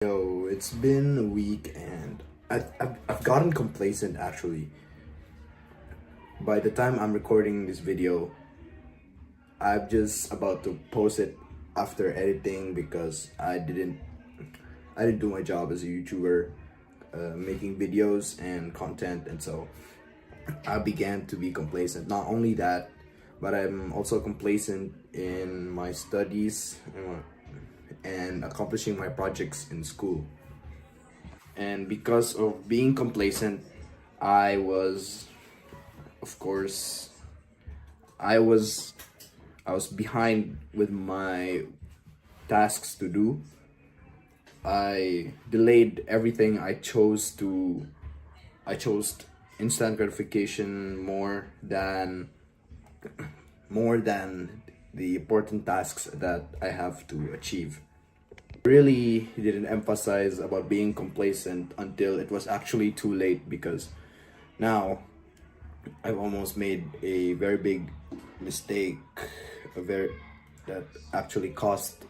Yo, it's been a week and I've gotten complacent actually. By the time I'm recording this video, I'm just about to post it after editing because I didn't do my job as a YouTuber, making videos and content, and so I began to be complacent. Not only that, but I'm also complacent in my studies and accomplishing my projects in school. And because of being complacent, I was, of course, I was I was behind with my tasks to do. I delayed everything. I chose instant gratification more than the important tasks that I have to achieve. Really didn't emphasize about being complacent until it was actually too late, because now I've almost made a very big mistake, a very that actually cost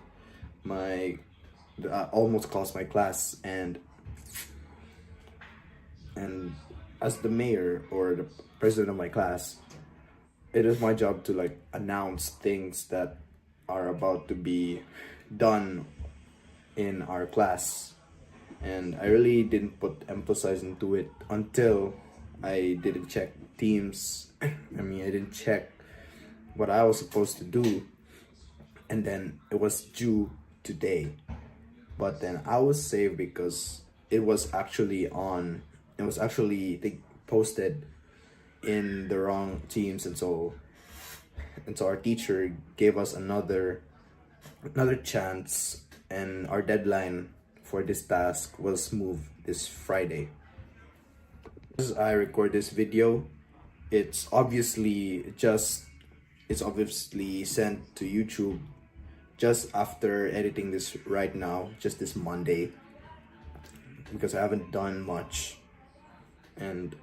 my almost cost my class. And as the mayor or the president of my class, it is my job to like announce things that are about to be done in our class, and I really didn't put emphasis into it until I didn't check teams. I didn't check what I was supposed to do, and then it was due today. But then I was saved because it was actually I think, posted in the wrong teams, and so our teacher gave us another chance, and our deadline for this task was moved this Friday. As I record this video, it's obviously just it's obviously sent to YouTube just after editing this right now, just this Monday, because I haven't done much. And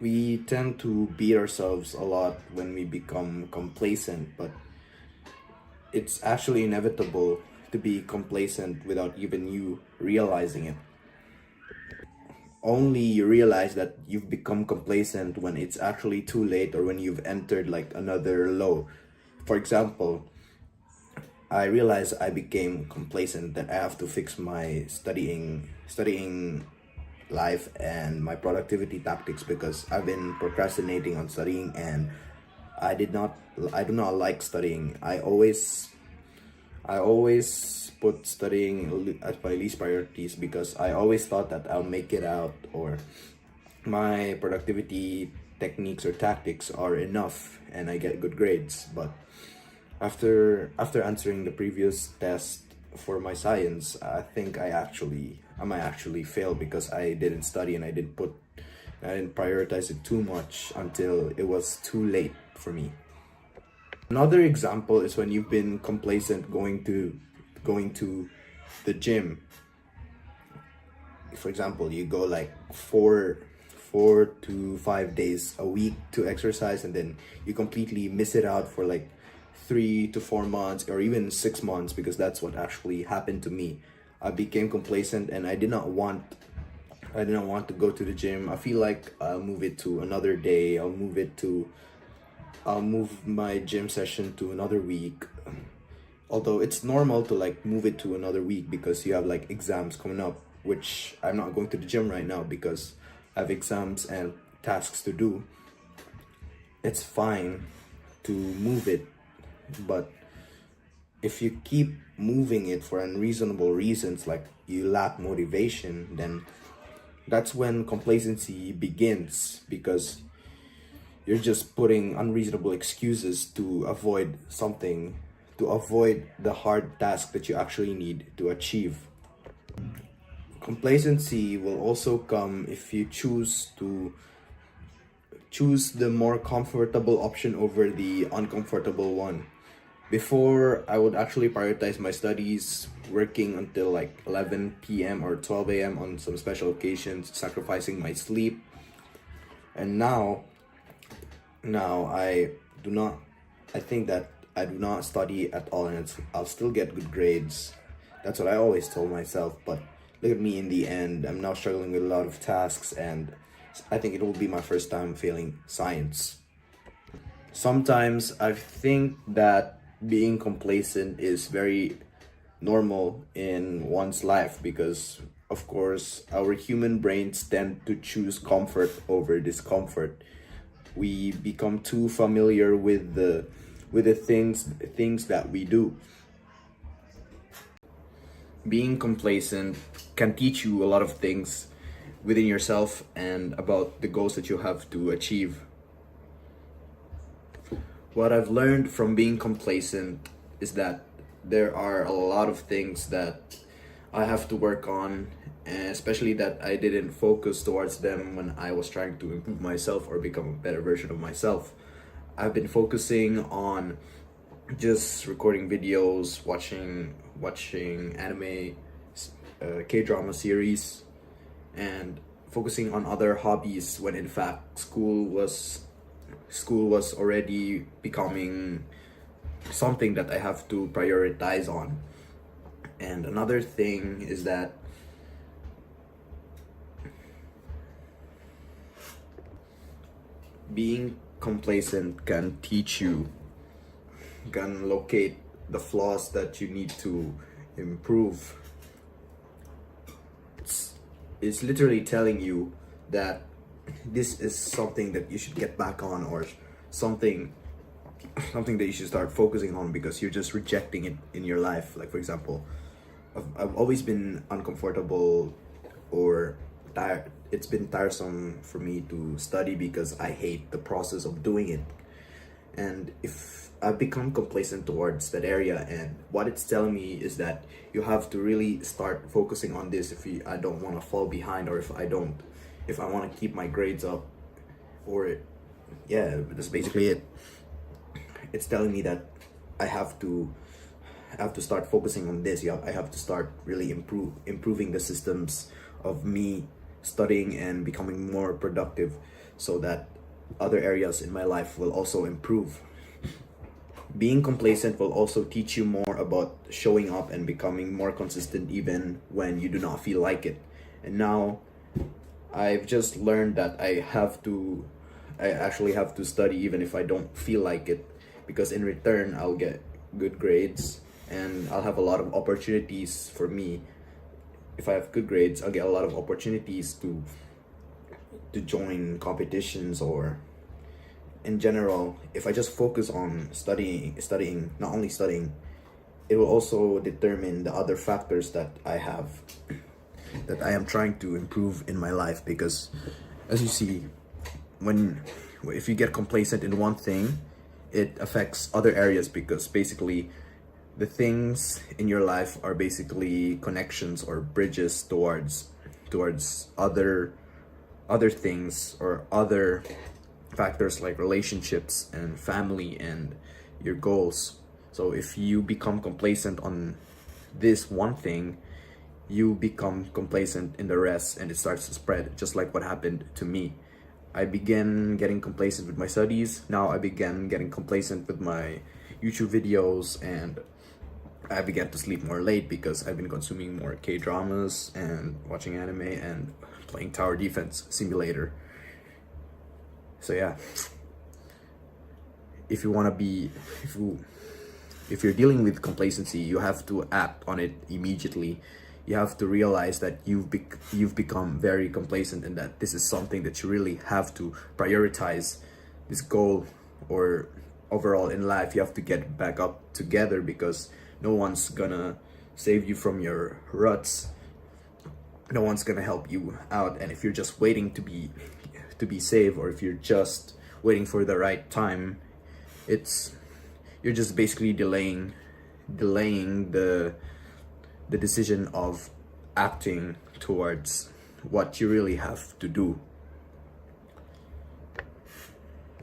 we tend to beat ourselves a lot when we become complacent, but it's actually inevitable to be complacent without even you realizing it. Only you realize that you've become complacent when it's actually too late, or when you've entered like another low. For example, I realized I became complacent that I have to fix my studying life and my productivity tactics, because I've been procrastinating on studying, and I do not like studying. I always put studying as my least priorities, because I always thought that I'll make it out, or my productivity techniques or tactics are enough and I get good grades. But after answering the previous test for my science, I think I might actually fail, because I didn't study and I didn't prioritize it too much until it was too late for me. Another example is when you've been complacent going to the gym. For example, you go like four to 5 days a week to exercise, and then you completely miss it out for like 3 to 4 months, or even 6 months, because that's what actually happened to me. I became complacent, and I didn't want to go to the gym. I feel like I'll move it to another day. I'll move my gym session to another week. Although it's normal to like move it to another week, because you have like exams coming up, which I'm not going to the gym right now because I have exams and tasks to do. It's fine to move it, but if you keep moving it for unreasonable reasons, like you lack motivation, then that's when complacency begins, because you're just putting unreasonable excuses to avoid the hard task that you actually need to achieve. Complacency will also come if you choose the more comfortable option over the uncomfortable one. Before, I would actually prioritize my studies, working until like 11 p.m. or 12 a.m. on some special occasions, sacrificing my sleep. And now I think that I do not study at all, and I'll still get good grades. That's what I always told myself. But look at me in the end. I'm now struggling with a lot of tasks, and I think it will be my first time failing science. Sometimes I think that being complacent is very normal in one's life because, of course, our human brains tend to choose comfort over discomfort. We become too familiar with the things that we do. Being complacent can teach you a lot of things within yourself and about the goals that you have to achieve. What I've learned from being complacent is that there are a lot of things that I have to work on, and especially that I didn't focus towards them when I was trying to improve myself or become a better version of myself. I've been focusing on just recording videos, watching anime, K-drama series, and focusing on other hobbies when in fact school was already becoming something that I have to prioritize on. And another thing is that being complacent can teach you, can locate the flaws that you need to improve. It's literally telling you that this is something that you should get back on, or something that you should start focusing on because you're just rejecting it in your life. Like, for example, I've always been uncomfortable or tired. It's been tiresome for me to study because I hate the process of doing it. And if I've become complacent towards that area, and what it's telling me is that you have to really start focusing on this I don't want to fall behind, or if I want to keep my grades up, or yeah, that's basically it. It's telling me that I have to start focusing on this. I have to start really improving the systems of me studying and becoming more productive, so that other areas in my life will also improve. Being complacent will also teach you more about showing up and becoming more consistent even when you do not feel like it. And now I've just learned that I actually have to study even if I don't feel like it, because in return I'll get good grades and I'll have a lot of opportunities for me. If I have good grades, I'll get a lot of opportunities to join competitions, or in general, if I just focus on studying, not only studying, it will also determine the other factors that I am trying to improve in my life. Because as you see, if you get complacent in one thing, it affects other areas, because basically the things in your life are basically connections or bridges towards other things or other factors like relationships and family and your goals. So if you become complacent on this one thing, you become complacent in the rest, and it starts to spread, just like what happened to me. I began getting complacent with my studies. Now I began getting complacent with my YouTube videos, and I began to sleep more late because I've been consuming more K-dramas and watching anime and playing Tower Defense Simulator. So yeah, if you're dealing with complacency, you have to act on it immediately. You have to realize that you've become very complacent, and that this is something that you really have to prioritize. This goal, or overall in life, you have to get back up together, because no one's gonna save you from your ruts. No one's gonna help you out. And if you're just waiting to be saved, or if you're just waiting for the right time, you're just basically delaying the decision of acting towards what you really have to do.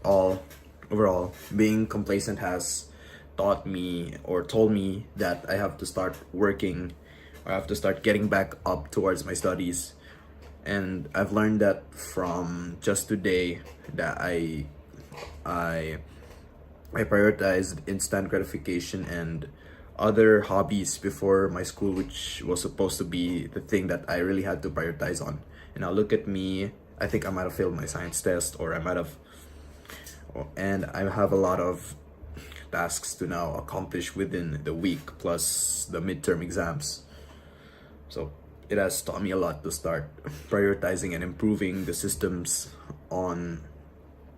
Overall, being complacent has taught me, or told me, that I have to start working, or I have to start getting back up towards my studies. And I've learned that from just today, that I prioritized instant gratification, and other hobbies before my school, which was supposed to be the thing that I really had to prioritize on. And now look at me. I think I might have failed my science test, or I might have, and I have a lot of tasks to now accomplish within the week, plus the midterm exams. So it has taught me a lot to start prioritizing and improving the systems on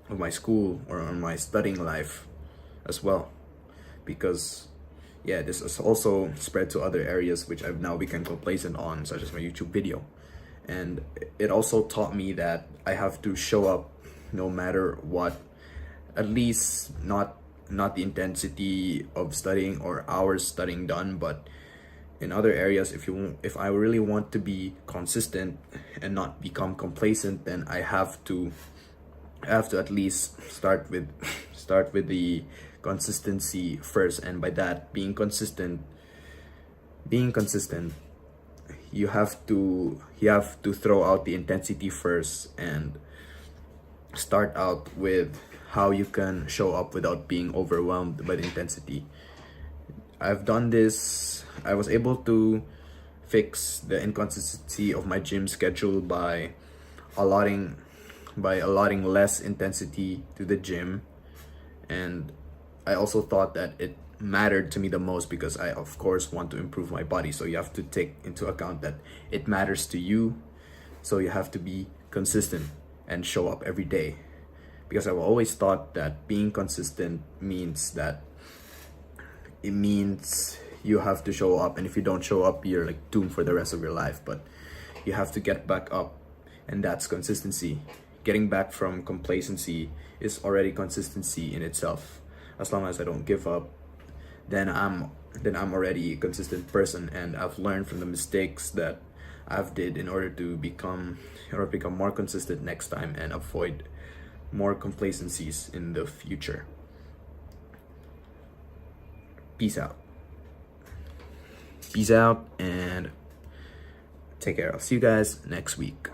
of my school or on my studying life as well, because yeah, this has also spread to other areas which I've now become complacent on, such as my YouTube video. And it also taught me that I have to show up no matter what, at least not the intensity of studying or hours studying done, but in other areas, if I really want to be consistent and not become complacent, then I have to at least start with the consistency first. And by that, being consistent, you have to throw out the intensity first and start out with how you can show up without being overwhelmed by the intensity. I've done this. I was able to fix the inconsistency of my gym schedule by allotting less intensity to the gym. And I also thought that it mattered to me the most because I of course want to improve my body. So you have to take into account that it matters to you. So you have to be consistent and show up every day. Because I've always thought that being consistent means you have to show up, and if you don't show up, you're like doomed for the rest of your life. But you have to get back up, and that's consistency. Getting back from complacency is already consistency in itself. As long as I don't give up, then I'm already a consistent person, and I've learned from the mistakes that I've did in order to become more consistent next time and avoid more complacencies in the future. Peace out. Peace out and take care. I'll see you guys next week.